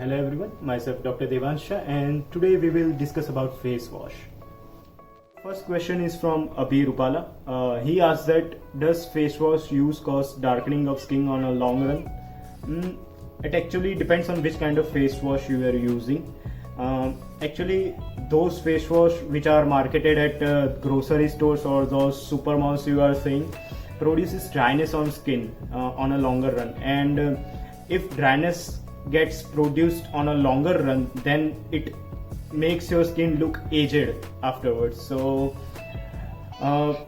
Hello everyone, myself Dr. Devansha, and today we will discuss about face wash. First question is from Abhi Rupala. He asks that does face wash use cause darkening of skin on a long run? It actually depends on which kind of face wash you are using. Actually, those face wash which are marketed at grocery stores or those supermarkets you are saying produces dryness on skin on a longer run, and if dryness gets produced on a longer run, then it makes your skin look aged afterwards. So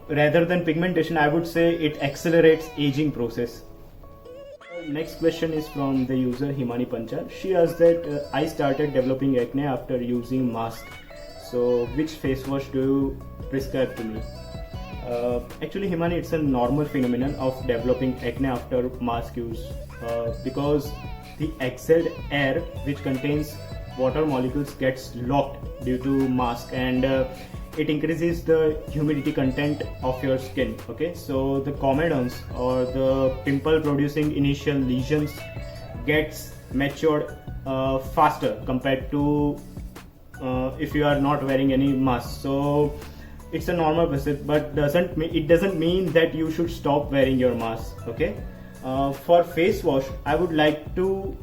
rather than pigmentation, I would say it accelerates aging process. Next question is from the user Himani Panchal. She asks that I started developing acne after using mask, so which face wash do you prescribe to me? Actually, Himani, it's a normal phenomenon of developing acne after mask use because the exhaled air which contains water molecules gets locked due to mask, and it increases the humidity content of your skin. Okay, so the comedones or the pimple producing initial lesions gets matured faster compared to if you are not wearing any mask. So it's a normal process, but it doesn't mean that you should stop wearing your mask. Okay, for face wash, I would like to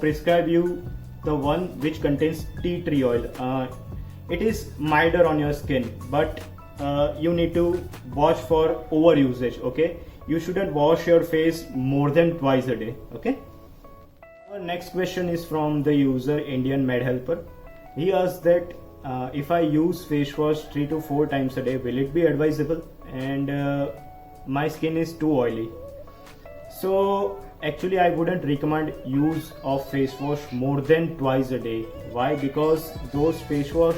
prescribe you the one which contains tea tree oil. It is milder on your skin, but you need to watch for over usage. Okay, you shouldn't wash your face more than twice a day. Okay. Our next question is from the user Indian Med Helper. He asks that if I use face wash 3 to 4 times a day, will it be advisable? And my skin is too oily. So actually I wouldn't recommend use of face wash more than twice a day. Why? Because those face wash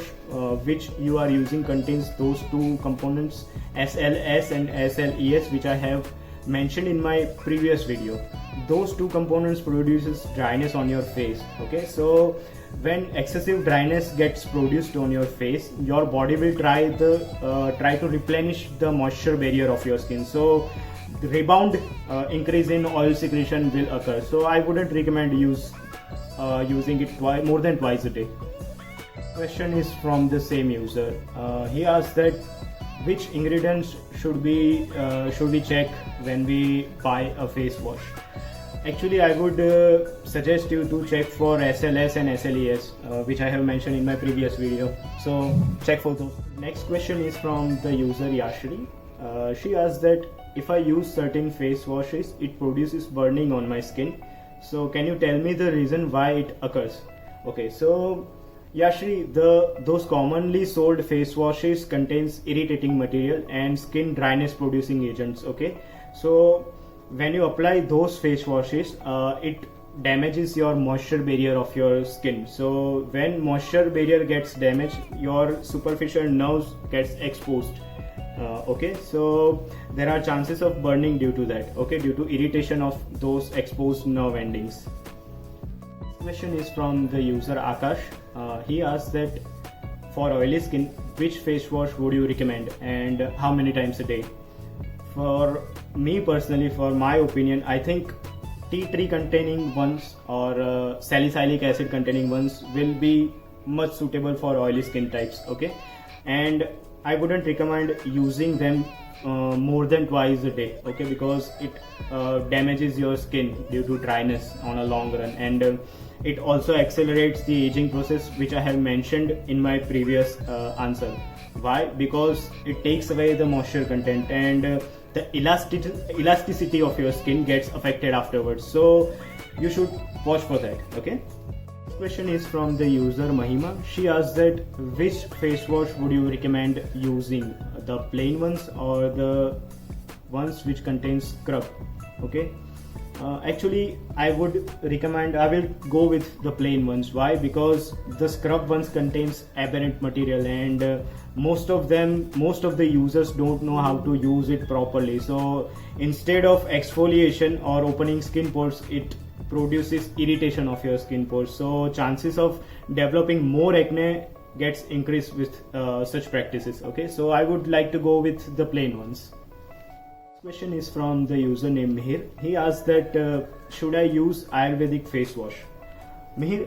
which you are using contains those two components, SLS and SLES, which I have mentioned in my previous video. Those two components produces dryness on your face. Okay, so when excessive dryness gets produced on your face, your body will try to replenish the moisture barrier of your skin. So the rebound increase in oil secretion will occur. So I wouldn't recommend using it more than twice a day. Question is from the same user. He asks that which ingredients should we check when we buy a face wash. Actually, I would suggest you to check for SLS and SLES, which I have mentioned in my previous video. So check for those. Next question is from the user Yashri. She asks that if I use certain face washes, it produces burning on my skin. So can you tell me the reason why it occurs? Okay, so Yashri, those commonly sold face washes contains irritating material and skin dryness producing agents. Okay, so when you apply those face washes, it damages your moisture barrier of your skin. So when moisture barrier gets damaged, your superficial nerves gets exposed. Okay, so there are chances of burning due to that. Okay, due to irritation of those exposed nerve endings. This question is from the user Akash. He asks that for oily skin, which face wash would you recommend and how many times a day? For me personally, for my opinion, I think tea tree containing ones or salicylic acid containing ones will be much suitable for oily skin types. Okay, and I wouldn't recommend using them more than twice a day. Okay, because it damages your skin due to dryness on a long run, and it also accelerates the aging process, which I have mentioned in my previous answer. Why? Because it takes away the moisture content, and the elasticity of your skin gets affected afterwards. So you should watch for that. Okay. Question is from the user Mahima. She asks that which face wash would you recommend using, the plain ones or the ones which contain scrub? Okay, actually I will go with the plain ones. Why? Because the scrub ones contains aberrant material, and most of the users don't know how to use it properly. So instead of exfoliation or opening skin pores, it produces irritation of your skin pores. So chances of developing more acne gets increased with such practices. Okay, so I would like to go with the plain ones. Question is from the user named Mihir. He asks that should I use Ayurvedic face wash? Mihir,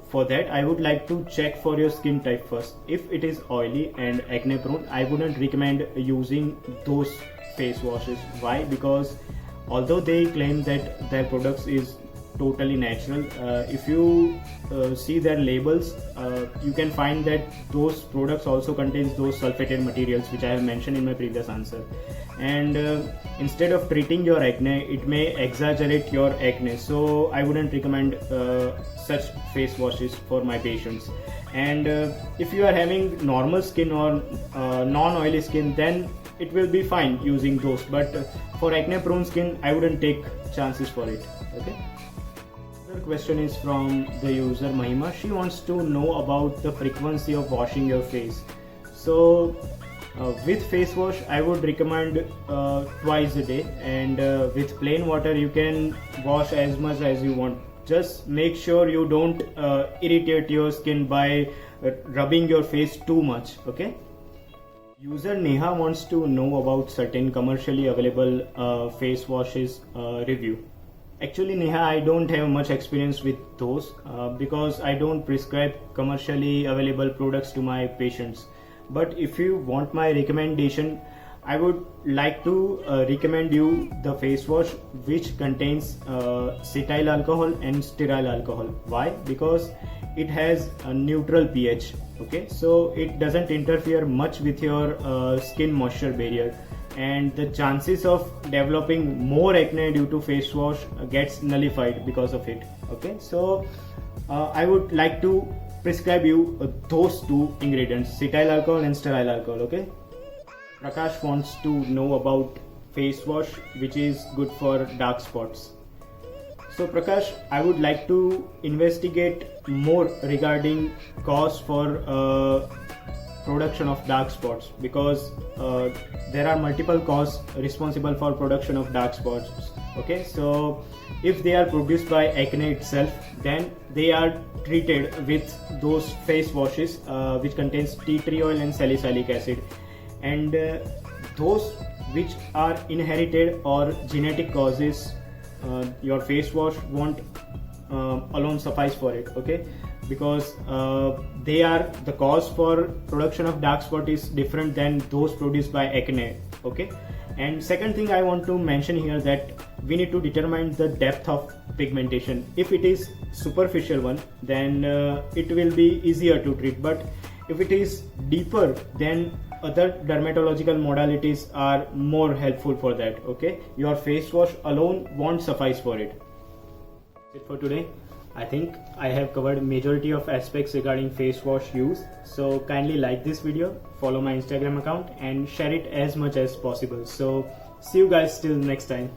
for that I would like to check for your skin type first. If it is oily and acne prone, I wouldn't recommend using those face washes. Why? Because although they claim that their products is totally natural, if you see their labels, you can find that those products also contains those sulfated materials which I have mentioned in my previous answer. And instead of treating your acne, it may exaggerate your acne, so I wouldn't recommend such face washes for my patients. And if you are having normal skin or non-oily skin, then it will be fine using those, but for acne prone skin I wouldn't take chances for it. Okay. Another question is from the user Mahima. She wants to know about the frequency of washing your face. So with face wash I would recommend twice a day, and with plain water you can wash as much as you want. Just make sure you don't irritate your skin by rubbing your face too much. Okay. User Neha wants to know about certain commercially available face washes review. Actually, Neha, I don't have much experience with those because I don't prescribe commercially available products to my patients. But if you want my recommendation, I would like to recommend you the face wash which contains cetyl alcohol and stearyl alcohol. Why? Because it has a neutral pH. Okay, so it doesn't interfere much with your skin moisture barrier, and the chances of developing more acne due to face wash gets nullified because of it. Okay, so I would like to prescribe you those two ingredients, cetyl alcohol and stearyl alcohol. Okay. Prakash wants to know about face wash which is good for dark spots. So Prakash, I would like to investigate more regarding cause for production of dark spots, because there are multiple causes responsible for production of dark spots. Okay, so if they are produced by acne itself, then they are treated with those face washes which contains tea tree oil and salicylic acid. And those which are inherited or genetic causes, your face wash won't alone suffice for it. Okay, because they are the cause for production of dark spot is different than those produced by acne. Okay, and second thing I want to mention here, that we need to determine the depth of pigmentation. If it is superficial one, then it will be easier to treat, but if it is deeper, then other dermatological modalities are more helpful for that. Okay, your face wash alone won't suffice for it. That's it for today. I think I have covered majority of aspects regarding face wash use. So kindly like this video, follow my Instagram account and share it as much as possible. So see you guys till next time.